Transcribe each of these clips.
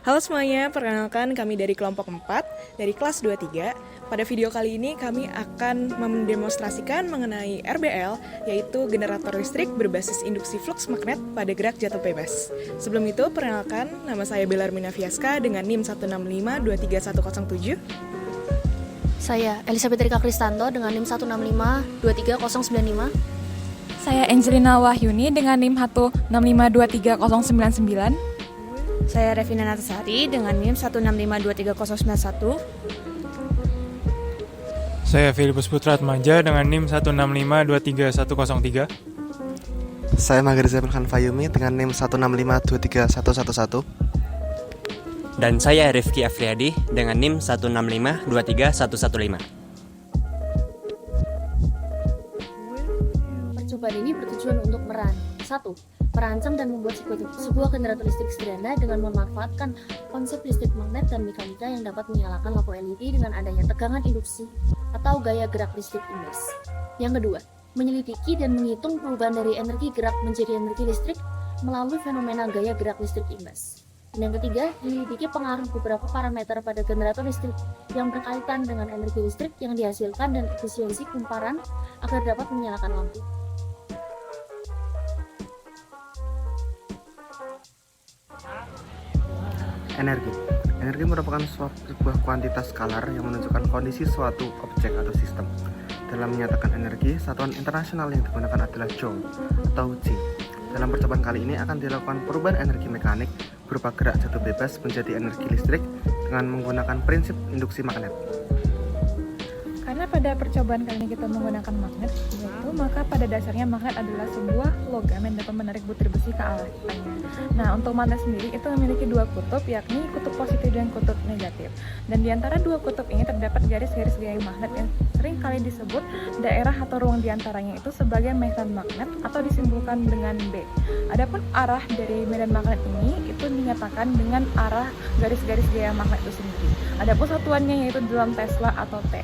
Halo semuanya, perkenalkan kami dari kelompok 4, dari kelas 23. Pada video kali ini kami akan mendemonstrasikan mengenai RBL, yaitu generator listrik berbasis induksi flux magnet pada gerak jatuh bebas. Sebelum itu, perkenalkan, nama saya Belarmina Fiaska dengan NIM 165-23107. Saya Elizabeth Rika Kristanto dengan NIM 165-23095. Saya Angelina Wahyuni dengan NIM 165-23099. Saya Revina Natasari dengan NIM 165-23091. Saya Filipus Putra Atmaja dengan NIM 165-23103. Saya Magir Zamankan Fayumi dengan NIM 165-23111. Dan saya Rifki Afriadi dengan NIM 165-23115. Percobaan ini bertujuan untuk 1. Merancang dan membuat sebuah generator listrik sederhana dengan memanfaatkan konsep listrik magnet dan mekanika yang dapat menyalakan lampu LED dengan adanya tegangan induksi atau gaya gerak listrik imbas. Yang kedua, menyelidiki dan menghitung perubahan dari energi gerak menjadi energi listrik melalui fenomena gaya gerak listrik imbas. Dan yang ketiga, menyelidiki pengaruh beberapa parameter pada generator listrik yang berkaitan dengan energi listrik yang dihasilkan dan efisiensi kumparan agar dapat menyalakan lampu. Energi merupakan sebuah kuantitas skalar yang menunjukkan kondisi suatu objek atau sistem. Dalam menyatakan energi, satuan internasional yang digunakan adalah Joule atau J. Dalam percobaan kali ini akan dilakukan perubahan energi mekanik berupa gerak jatuh bebas menjadi energi listrik dengan menggunakan prinsip induksi magnet. Karena pada percobaan kali ini kita menggunakan magnet, maka pada dasarnya magnet adalah sebuah logam yang dapat menarik butir besi ke arahnya. Nah, untuk magnet sendiri itu memiliki dua kutub, yakni kutub positif dan kutub negatif. Dan di antara dua kutub ini terdapat garis-garis gaya magnet yang sering kali disebut daerah atau ruang di antaranya itu sebagai medan magnet atau disimbolkan dengan B. Adapun arah dari medan magnet ini itu dinyatakan dengan arah garis-garis gaya magnet itu sendiri. Adapun satuannya yaitu dalam Tesla atau T.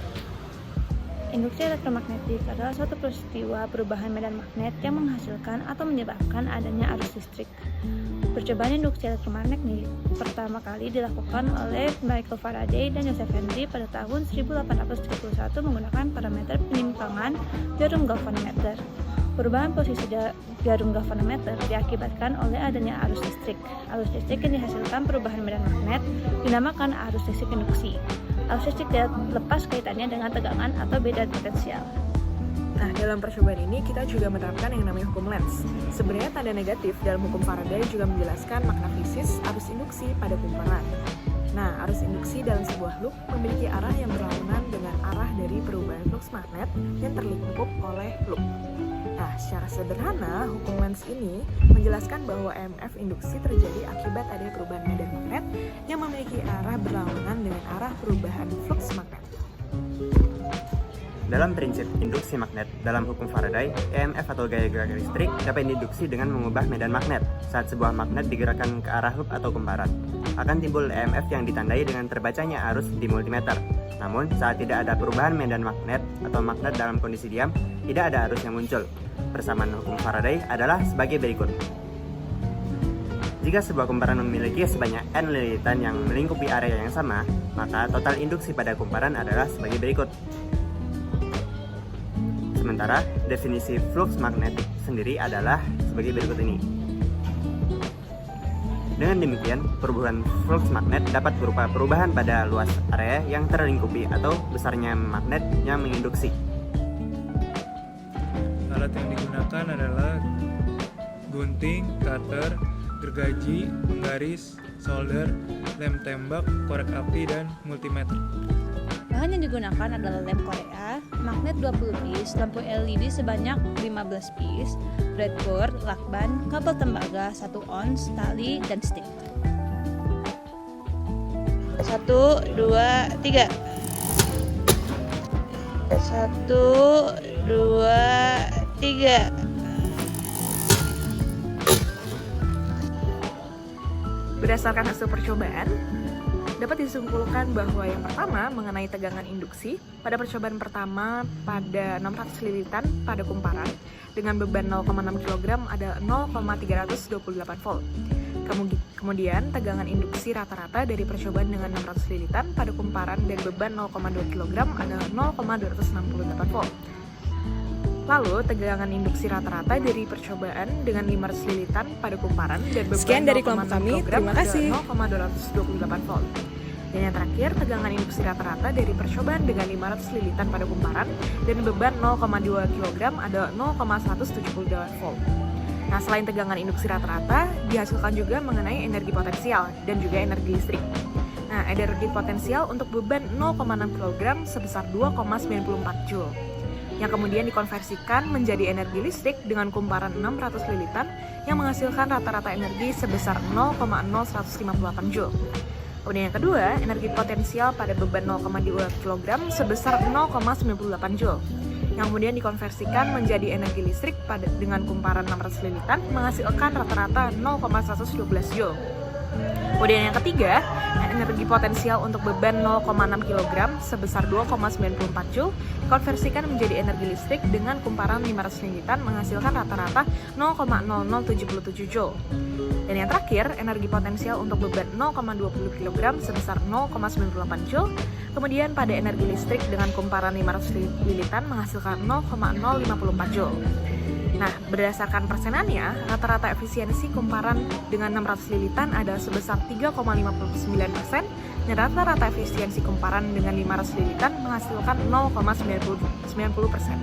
Induksi elektromagnetik adalah suatu peristiwa perubahan medan magnet yang menghasilkan atau menyebabkan adanya arus listrik. Percobaan induksi elektromagnetik pertama kali dilakukan oleh Michael Faraday dan Joseph Henry pada tahun 1831 menggunakan parameter penyimpangan jarum galvanometer. Perubahan posisi jarum galvanometer diakibatkan oleh adanya arus listrik. Arus listrik yang dihasilkan perubahan medan magnet dinamakan arus listrik induksi. Arus listrik tidak lepas kaitannya dengan tegangan atau beda potensial. Nah, dalam percobaan ini kita juga menerapkan yang namanya hukum Lenz. Sebenarnya tanda negatif dalam hukum Faraday juga menjelaskan makna fisis arus induksi pada kumparan. Nah, arus induksi dalam sebuah loop memiliki arah yang berlawanan dengan arah dari perubahan flux magnet yang terlingkup oleh loop. Nah, secara sederhana, hukum Lenz ini menjelaskan bahwa EMF induksi terjadi akibat adanya perubahan medan magnet yang memiliki arah berlawanan dengan arah perubahan flux magnet. Dalam prinsip induksi magnet dalam hukum Faraday, EMF atau gaya gerak listrik dapat diinduksi dengan mengubah medan magnet. Saat sebuah magnet digerakkan ke arah loop atau kumparan, akan timbul EMF yang ditandai dengan terbacanya arus di multimeter. Namun, saat tidak ada perubahan medan magnet atau magnet dalam kondisi diam, tidak ada arus yang muncul. Persamaan hukum Faraday adalah sebagai berikut. Jika sebuah kumparan memiliki sebanyak N lilitan yang melingkupi area yang sama, maka total induksi pada kumparan adalah sebagai berikut. Sementara, definisi flux magnetik sendiri adalah sebagai berikut ini. Dengan demikian, perubahan flux magnet dapat berupa perubahan pada luas area yang terlingkupi atau besarnya magnet yang menginduksi. Alat yang digunakan adalah gunting, cutter, gergaji, penggaris, solder, lem tembak, korek api, dan multimeter. Bahan yang digunakan adalah lem Korea, magnet 20 piece, lampu LED sebanyak 15 piece, breadboard, lakban, kabel tembaga 1 ons, tali, dan stick. 1, 2, 3. 1, 2, 3. Berdasarkan hasil percobaan, dapat disimpulkan bahwa yang pertama mengenai tegangan induksi. Pada percobaan pertama pada 600 lilitan pada kumparan dengan beban 0,6 kg ada 0,328 volt. Kemudian, tegangan induksi rata-rata dari percobaan dengan 600 lilitan pada kumparan dan beban 0,2 kg adalah 0,268 volt. Lalu, tegangan induksi rata-rata dari percobaan dengan 500 lilitan pada kumparan dan beban Sekian dari kelompok 0,6 kami, kg terima kasih. adalah 0,228 volt. Dan yang terakhir, tegangan induksi rata-rata dari percobaan dengan 500 lilitan pada kumparan dan beban 0,2 kg adalah 0,178 volt. Nah, selain tegangan induksi rata-rata, dihasilkan juga mengenai energi potensial dan juga energi listrik. Nah, energi potensial untuk beban 0,6 kg sebesar 2,94 Joule, yang kemudian dikonversikan menjadi energi listrik dengan kumparan 600 lilitan yang menghasilkan rata-rata energi sebesar 0,0158 Joule. Kemudian yang kedua, energi potensial pada beban 0,2 kg sebesar 0,98 Joule, yang kemudian dikonversikan menjadi energi listrik dengan kumparan 600 lilitan menghasilkan rata-rata 0,112 Joule. Kemudian yang ketiga, energi potensial untuk beban 0,6 kg sebesar 2,94 Joule dikonversikan menjadi energi listrik dengan kumparan 500 lilitan menghasilkan rata-rata 0,0077 Joule. Dan yang terakhir, energi potensial untuk beban 0,20 kg sebesar 0,98 Joule, kemudian pada energi listrik dengan kumparan 500 lilitan menghasilkan 0,054 Joule. Nah, berdasarkan persenannya, rata-rata efisiensi kumparan dengan 600 lilitan adalah sebesar 3,59% dan rata-rata efisiensi kumparan dengan 500 lilitan menghasilkan 0,90%.